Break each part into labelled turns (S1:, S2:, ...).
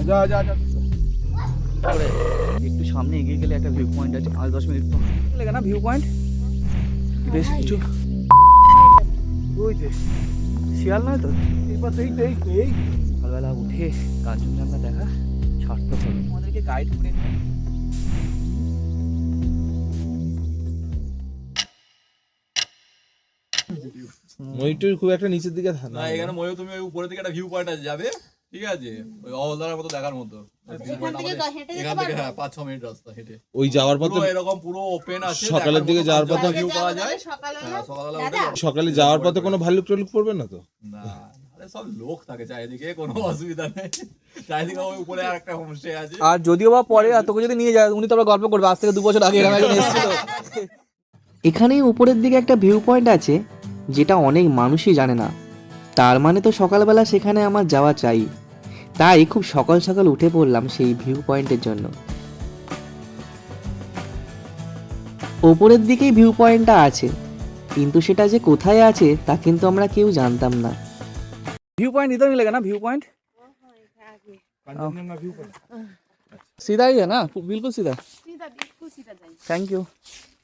S1: যা যা যা।
S2: তারপরে একটু সামনে এগিয়ে গেলে একটা ভিউ পয়েন্ট আছে, 5-10 মিনিট তো লেগে না ভিউ পয়েন্ট বেশ কিছু।
S1: ওই যে
S2: শিয়াল নয় তো?
S1: এবার এই
S2: সকালবেলা উঠে কাঞ্চনজঙ্ঘা দেখা সার্থক হবে। আমাদেরকে গাইড করে
S1: ময়ূরটির খুব একটা নিচের দিকে
S3: না এখানে ময়ূর তুমি ওই উপরের দিকে একটা ভিউ পয়েন্ট আছে যাবে, ঠিক আছে, ওই অবদারের মতো দেখার মতো। এখান থেকে হ্যাঁ 5-6 মিনিট রাস্তা হেঁটে
S1: ওই যাওয়ার পথে
S3: পুরো এরকম পুরো ওপেন আছে।
S1: সকালের দিকে যাওয়ার পথে
S3: ভিউ পাওয়া যায়। হ্যাঁ, সকালবেলা উঠে
S1: সকালে যাওয়ার পথে কোনো ভাল্লুক টালুক পড়বে না তো?
S3: না, আরে সব লোক থাকে চারিদিকে, কোনো অসুবিধা নেই। চারিদিকে ওই উপরে আরেকটা হোমস্টে আছে।
S2: আর যদিও বা পরে আর তোকে যদি নিয়ে যায় উনি তো আবার গল্প করবে আজ থেকে 2 বছর আগে এরকম একজন এসেছিল।
S4: এখানেই উপরের দিকে একটা ভিউ পয়েন্ট আছে যেটা অনেক মানুষই জানে না, তার মানে তো সকালবেলা সেখানে আমার যাওয়া চাই। তাই খুব সকাল সকাল উঠে পড়লাম সেই ভিউ পয়েন্টের জন্য। ওপরের দিকেই ভিউ পয়েন্টটা আছে, কিন্তু সেটা যে কোথায় আছে তা কিন্তু আমরা কেউ জানতাম না।
S2: व्यू पॉइंट इधर मिलेगा ना? View point
S1: Kanchenjunga view point
S2: सीधा ही है ना? बिल्कुल सीधा।
S5: बिल्कुल सीधा जाइए।
S2: Thank you.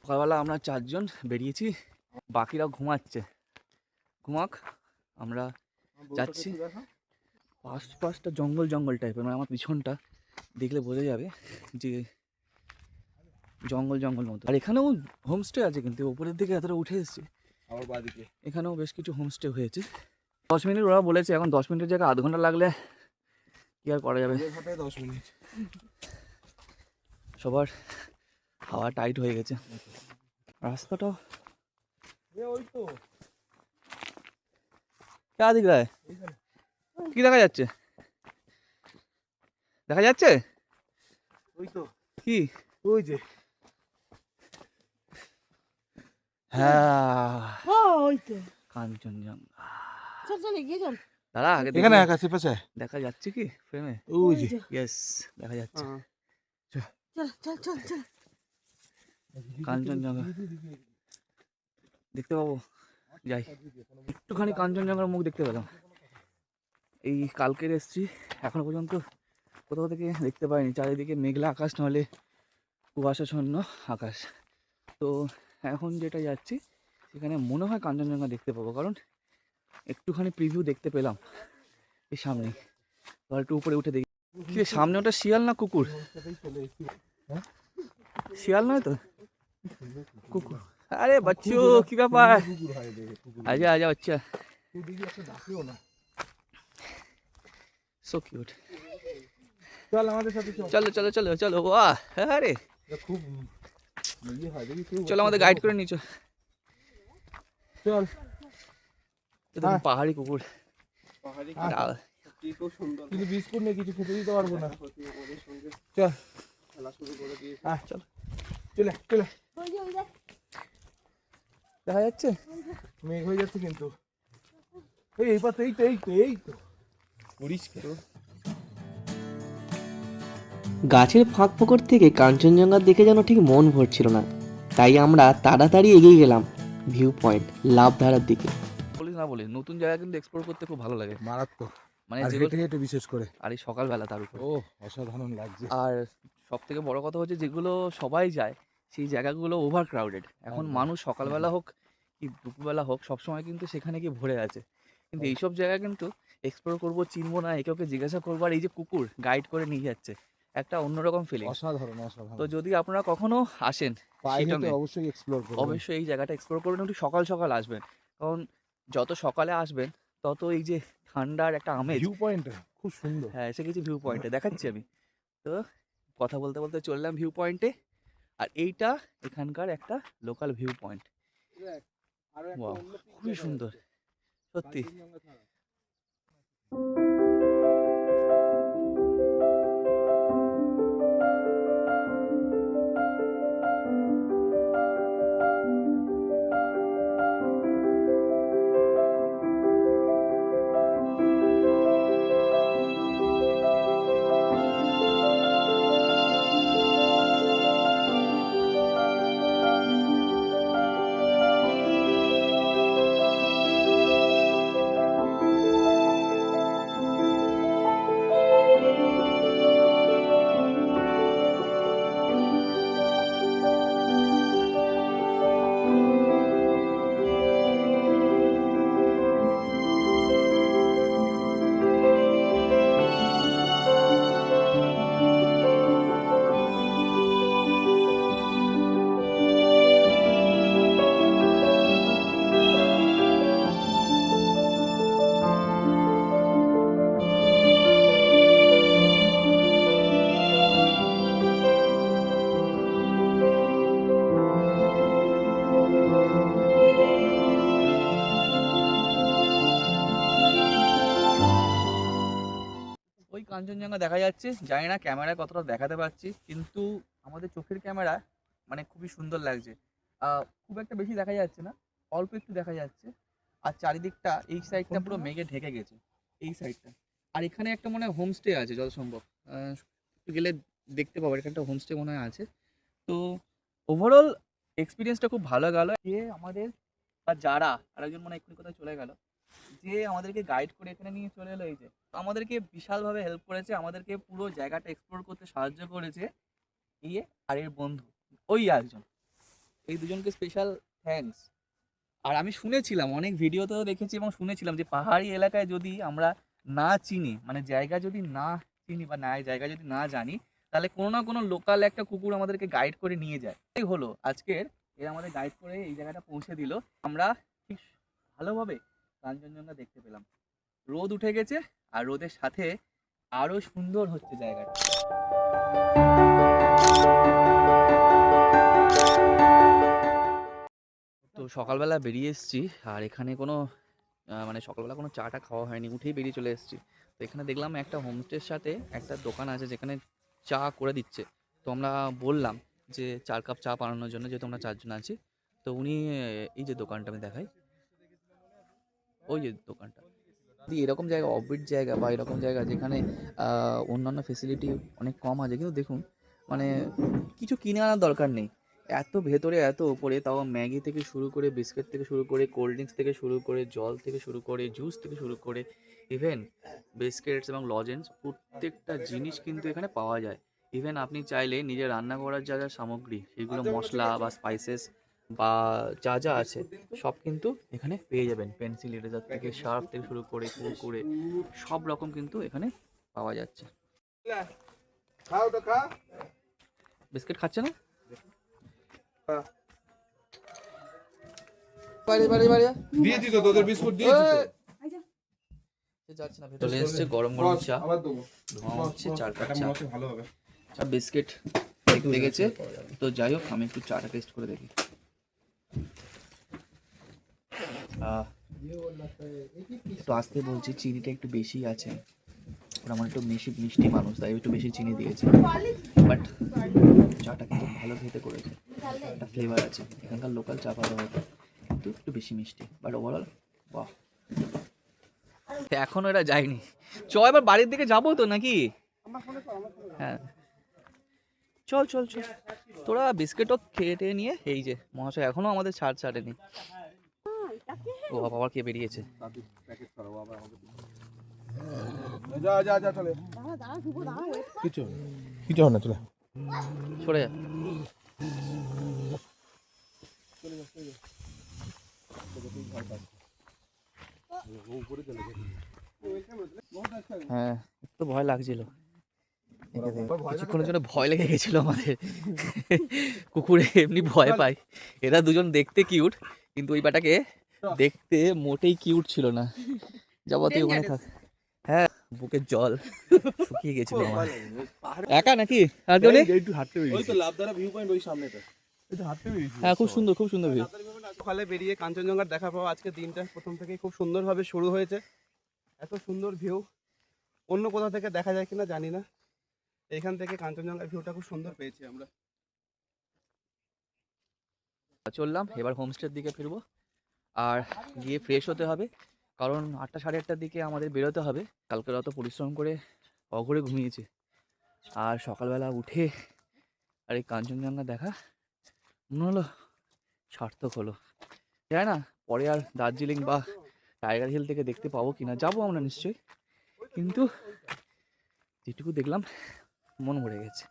S2: সকালবেলা আমরা 4 জন বেরিয়েছি, বাকিরা ঘুমাচ্ছে। ঘুমাক, আমরা যাচ্ছি। পাশটা জঙ্গল জঙ্গল টাইপের, মানে আমার পিছনটা দেখলে বোঝা যাবে যে জঙ্গল জঙ্গল মতো। আর এখানেও হোমস্টে আছে, কিন্তু উপরের দিকে এতটা উঠে এসেছি
S1: আবার বাদিকে
S2: এখানেও বেশ কিছু হোমস্টে হয়েছে। 10 মিনিট ওরা বলেছে, এখন 10 মিনিটের জায়গায় আধ ঘন্টা লাগলে কি আর করা যাবে।
S1: 10 মিনিট
S2: সবার হাওয়া টাইট হয়ে গেছে। রাস্তাটা
S1: ওই তো
S2: কে দিক রায় কি দেখা যাচ্ছে? দেখা যাচ্ছে
S1: ওই তো
S2: কি?
S1: ওই যে
S2: হ্যাঁ,
S5: ওই তো
S2: কাঞ্চনজঙ্ঘা।
S5: চল চল এগিয়ে চল।
S2: দাঁড়া আগে দেখি
S1: এখানে আকাশে পাশে
S2: দেখা যাচ্ছে কি ফ্রেমে?
S1: ওই যে
S2: ইয়েস, দেখা যাচ্ছে
S5: চল চল চল চল।
S2: কাঞ্চনজঙ্ঘা দেখতে পাবো। যাই, একটুখানি কাঞ্চনজঙ্ঘার মুখ দেখতে পেলাম। এই কালকের এসছি, এখনো পর্যন্ত কোথাও থেকে দেখতে পাইনি। চারিদিকে মেঘলা আকাশ, নাহলে কুয়াশাচ্ছন্ন আকাশ। তো এখন যেটা যাচ্ছি সেখানে মনে হয় কাঞ্চনজঙ্ঘা দেখতে পাবো, কারণ একটুখানি প্রিভিউ দেখতে পেলাম এই সামনে। আর একটু উপরে উঠে দেখি কি রে, সামনে ওটা শিয়াল না কুকুর? শিয়াল নয় তো? কুকুর। আরে বাচ্চু কি ব্যাপার? আজা আজা বাচ্চা, সো কিউট।
S1: চল আমাদের সাথে চল।
S2: চলো চলো চলো চলো, বাহ আরে
S1: খুব ইয়ে হয় দেখি তুই
S2: চলো আমাদের গাইড করে নিচো।
S1: চল।
S2: এটা তো পাহাড়ি কুকুর। ডাল।
S1: কিন্তু বিস্কুট নেই, কিছু খেতে দিতে পারবো না। চল চল চলে চলে।
S5: ওই যে ওই দেখ।
S2: দেখা যাচ্ছে
S1: মেঘ হয়ে যাচ্ছে কিন্তু এই পাশে এই তো পরিষ্কার।
S4: গাছের ফাঁক ফোকর থেকে কাঞ্চনজঙ্ঘা দেখে যেন ঠিক মন ভরছিল না, তাই আমরা তাড়াতাড়ি এগিয়ে গেলাম ভিউ পয়েন্ট লাভধারার দিকে।
S2: বলিস না বলিস, নতুন জায়গা কিন্তু এক্সপ্লোর করতে খুব ভালো লাগে।
S1: মারাত্মক,
S2: মানে
S1: আর
S2: যেগুলো,
S1: হেঁটে হেঁটে বিশেষ করে।
S2: আর এই সকালবেলা তার উপর।
S1: ও অসাধারণ লাগছে।
S2: আর সব থেকে বড় কথা হচ্ছে, যেগুলো সবাই যায় সেই জায়গাগুলো ওভার ক্রাউডেড। এখন
S1: একদম।
S2: মানুষ সকালবেলা হোক কি দুপুরবেলা হোক সবসময় কিন্তু সেখানে গিয়ে ভরে আছে। কিন্তু এইসব জায়গা কিন্তু এক্সপ্লোর করবো, চিনবো না, একে ওকে জিজ্ঞাসা করবো, আর এই যে কুকুর গাইড করে নিয়ে যাচ্ছে, একটা অন্যরকম ফিলিং।
S1: অসাধারণ অসাধারণ।
S2: তো যদি আপনারা কখনো আসেন
S1: পায়ে হেঁটে
S2: শিলংয়ে,
S1: অবশ্যই এক্সপ্লোর করুন।
S2: অবশ্যই এই জায়গাটা এক্সপ্লোর করবেন। একটু সকাল সকাল আসবেন, কারণ যত সকালে আসবেন তত এই যে ঠান্ডার একটা আমেজ।
S1: ভিউ পয়েন্ট খুব সুন্দর।
S2: হ্যাঁ, এসে গেছি ভিউ পয়েন্টে, দেখাচ্ছি আমি। তো কথা বলতে বলতে চললাম ভিউ পয়েন্টে, আর এইটা এখানকার একটা লোকাল ভিউ পয়েন্ট। ওয়াও, খুবই সুন্দর সত্যি। কাঞ্চনজঙ্ঘা দেখা যাচ্ছে, জানি না ক্যামেরায় কতটা দেখাতে পারছি, কিন্তু আমাদের চোখের ক্যামেরা মানে খুবই সুন্দর লাগছে। খুব একটা বেশি দেখা যাচ্ছে না, অল্প একটু দেখা যাচ্ছে। আর চারিদিকটা এই সাইডটা পুরো মেঘে ঢেকে গেছে, এই সাইডটা। আর এখানে একটা মনে হয় হোমস্টে আছে যত সম্ভব, একটু গেলে দেখতে পাবো এখানে একটা হোমস্টে মনে হয় আছে। তো ওভারঅল এক্সপিরিয়েন্সটা খুব ভালো গেল। যে আমাদের বা যারা আরেকজন মনে হয় এক্ষুনি কোথাও চলে গেল, যে আমাদেরকে গাইড করে এখানে নিয়ে চলে এলো, এই যে আমাদেরকে বিশালভাবে হেল্প করেছে, আমাদেরকে পুরো জায়গাটা এক্সপ্লোর করতে সাহায্য করেছে। ইয়ে আর এর বন্ধু ওই একজন, এই দুজনকে স্পেশাল থ্যাঙ্কস। আর আমি শুনেছিলাম, অনেক ভিডিওতেও দেখেছি এবং শুনেছিলাম যে পাহাড়ি এলাকায় যদি আমরা না চিনি, মানে জায়গা যদি না চিনি বা জায়গা যদি না জানি, তাহলে কোনো না কোনো লোকাল একটা কুকুর আমাদেরকে গাইড করে নিয়ে যায়। এই হলো আজকের, এরা আমাদের গাইড করে এই জায়গাটা পৌঁছে দিল। আমরা ঠিক ভালোভাবে কাঞ্চনজঙ্ঘা দেখতে পেলাম। রোদ উঠে গেছে, আর রোদের সাথে আরো সুন্দর হচ্ছে জায়গাটা। তো সকালবেলা বেরিয়ে এসেছি, আর এখানে কোনো মানে সকালবেলা কোনো চাটা খাওয়া হয়নি, উঠেই বেরিয়ে চলে এসেছি। তো এখানে দেখলাম একটা হোমস্টের সাথে একটা দোকান আছে যেখানে চা করে দিচ্ছে। তো আমরা বললাম যে 4 কাপ চা বানানোর জন্য, যেহেতু আমরা 4 জন আছি। তো উনি এই যে দোকানটা আমি দেখাই, ওই যে দোকানটা, যদি এরকম জায়গা, অফবিট জায়গা বা এরকম জায়গা যেখানে অন্যান্য ফেসিলিটি অনেক কম আছে, কিন্তু দেখুন মানে কিছু কিনে আনার দরকার নেই, এত ভেতরে এত ওপরে, তাও ম্যাগি থেকে শুরু করে, বিস্কিট থেকে শুরু করে, কোল্ড ড্রিঙ্কস থেকে শুরু করে, জল থেকে শুরু করে, জুস থেকে শুরু করে, ইভেন বিস্কিটস এবং লজেন্স, প্রত্যেকটা জিনিস কিন্তু এখানে পাওয়া যায়। ইভেন আপনি চাইলে নিজে রান্না করার যা যা সামগ্রী, সেগুলো মশলা বা স্পাইসেস বা যা যা আছে সব কিন্তু এখানে পেয়ে যাবেন। পেন্সিল ইরেজার থেকে শার্প থেকে শুরু করে কুরকুরে সব রকম কিন্তু এখানে পাওয়া যাচ্ছে।
S1: খাও তো খা।
S2: বিস্কিট খাচ্ছে না?
S1: দিয়েছি তো তোদের বিস্কুট দিয়েছি তো।
S2: যাচ্ছে না, চলে এসছে গরম গরম চা,
S1: আবার দেবো।
S2: ধোঁয়া হচ্ছে, 4 কাপ চা,
S1: ভালো হবে।
S2: চা বিস্কিট দেখতে গেছে। তো যাই হোক, আমি একটু চাটা টেস্ট করে দেখি। একটু আসতে বলছি, চিনিটা একটু বেশি আছে, আমার একটু মিষ্টি মানুষ, তাই একটু বেশি চিনি দিয়েছে। বাট চাটা কিন্তু ভালো খেতে করেছে, একটা ফ্লেভার আছে, এখানকার লোকাল চা পাতা হয়তো, কিন্তু একটু বেশি মিষ্টি। বাট ওভারঅল বাহ। এখনো এরা যায়নি, চ এবার বাড়ির দিকে যাবো তো নাকি? হ্যাঁ চল চল চল, তোরা বিস্কিটও খেয়ে নিয়ে। এই যে মহাশয় এখনো আমাদের ছাড়েনি। ও বাবা, আবার কে বেরিয়েছে?
S1: যা যা যা চলে। কিছু কিছু হবে না, চলে
S2: সরে যা। হ্যাঁ, একটু ভয় লাগছিল, কিছুক্ষণের জন্য ভয় লেগে গেছিল আমাদের। কুকুরে এমনি ভয় পায়, এরা দুজন দেখতে কিউট, কিন্তু ওই ব্যাটাকে দেখতে মোটেই কিউট ছিল না। যাবো তুই ওখানে থাক। হ্যাঁ, বুকের জল শুকিয়ে গেছিল আমার। একা নাকি আর কেউ নেই?
S1: একটু হাঁটতে বেরিয়েছি। ওই তো লাভদারা ভিউ পয়েন্ট ওই সামনেটা, একটু হাঁটতে বেরিয়েছি।
S2: হ্যাঁ, খুব সুন্দর ভিউ।
S6: সকালে বেরিয়ে কাঞ্চনজঙ্ঘার দেখা পাওয়া, আজকে দিনটা প্রথম থেকেই খুব সুন্দরভাবে শুরু হয়েছে। এত সুন্দর ভিউ অন্য কোথা থেকে দেখা যায় কিনা জানি না, এখান থেকে কাঞ্চনজঙ্ঘার ভিউটা খুব সুন্দর পেয়েছি আমরা।
S2: চললাম এবার হোমস্টের দিকে ফিরবো, আর গিয়ে ফ্রেশ হতে হবে, কারণ 8টা সাড়ে 8টার দিকে আমাদের বেরোতে হবে। কালকে রাত পরিশ্রম করে অঘরে ঘুমিয়েছি, আর সকালবেলা উঠে আর এই কাঞ্চনজঙ্ঘা দেখা মনে হলো সার্থক হলো। জানি না পরে আর দার্জিলিং বা টাইগার হিল থেকে দেখতে পাবো কিনা, যাবো আমরা নিশ্চয়ই, কিন্তু যেটুকু দেখলাম মন ভরে গেছে।